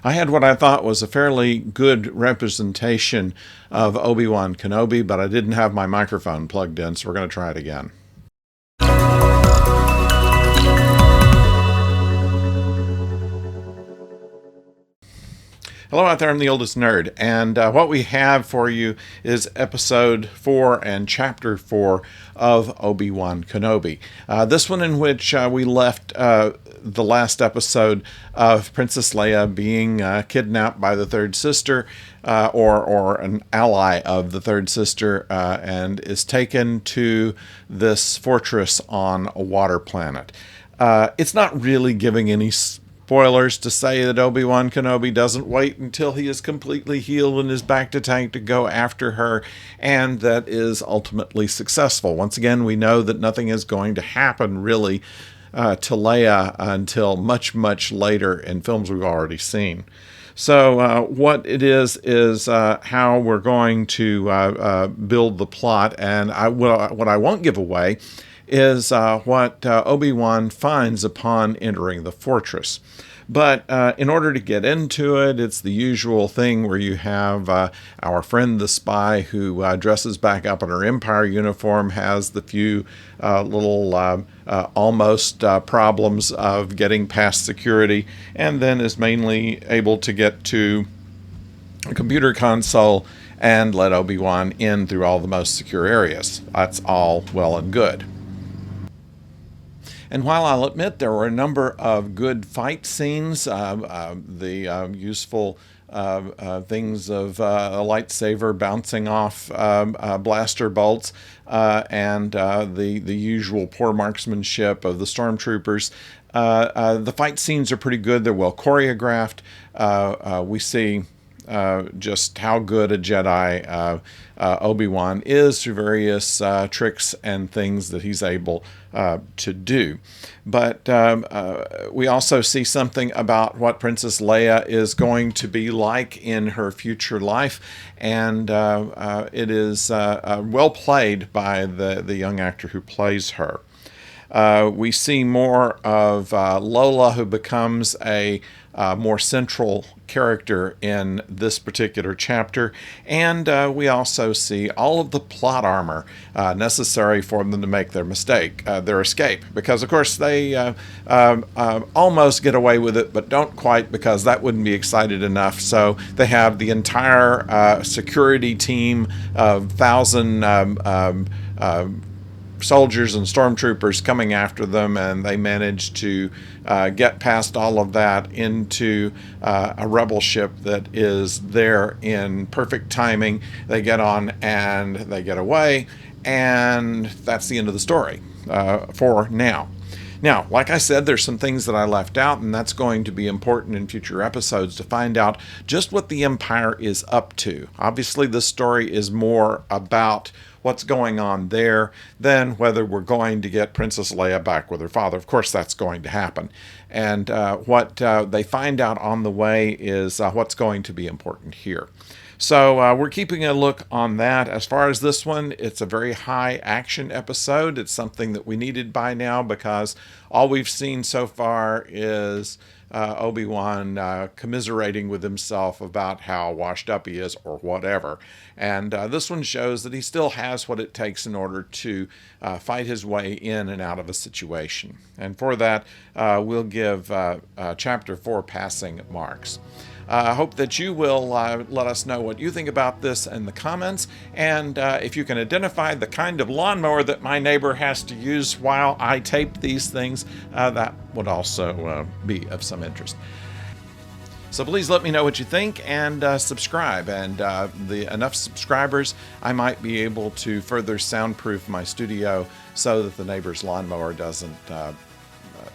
I had what I thought was a fairly good representation of Obi Wan Kenobe, but I didn't have my microphone plugged in, so we're going to try it again. Hello out there, I'm the oldest nerd, and what we have for you is episode 4 and chapter 4 of Obi Wan Kenobe. This one in which we left the last episode of Princess Leia being kidnapped by the third sister, or an ally of the third sister, and is taken to this fortress on a water planet. It's not really giving any spoilers to say that Obi Wan Kenobe doesn't wait until he is completely healed and is back to tank to go after her, and that is ultimately successful. Once again, we know that nothing is going to happen really to Leia until much, much later in films we've already seen. So what it is how we're going to build the plot, and what I won't give away is what Obi-Wan finds upon entering the fortress. But in order to get into it, it's the usual thing where you have our friend the spy who dresses back up in her Empire uniform, has the few little almost problems of getting past security, and then is mainly able to get to a computer console and let Obi-Wan in through all the most secure areas. That's all well and good. And while I'll admit there were a number of good fight scenes, the useful things of a lightsaber bouncing off blaster bolts, and the usual poor marksmanship of the stormtroopers, the fight scenes are pretty good. They're well choreographed. We see just how good a Jedi Obi-Wan is through various tricks and things that he's able to do. But we also see something about what Princess Leia is going to be like in her future life, and it is well played by the young actor who plays her. We see more of Lola, who becomes a more central character in this particular chapter, and we also see all of the plot armor necessary for them to make their escape, because of course they almost get away with it, but don't quite, because that wouldn't be excited enough. So they have the entire security team of 1,000 soldiers and stormtroopers coming after them, and they manage to get past all of that into a rebel ship that is there in perfect timing. They get on and they get away, and that's the end of the story for now. Now, like I said, there's some things that I left out, and that's going to be important in future episodes to find out just what the Empire is up to. Obviously, this story is more about what's going on there than whether we're going to get Princess Leia back with her father. Of course, that's going to happen. And what they find out on the way is what's going to be important here. So we're keeping a look on that. As far as this one, it's a very high action episode. It's something that we needed by now, because all we've seen so far is Obi-Wan commiserating with himself about how washed up he is or whatever. And this one shows that he still has what it takes in order to fight his way in and out of a situation. And for that, we'll give Chapter 4 passing marks. I hope that you will let us know what you think about this in the comments, and if you can identify the kind of lawnmower that my neighbor has to use while I tape these things, that would also be of some interest. So please let me know what you think, and subscribe. And enough subscribers, I might be able to further soundproof my studio so that the neighbor's lawnmower doesn't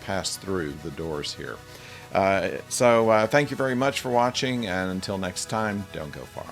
pass through the doors here. So thank you very much for watching, and until next time, don't go far.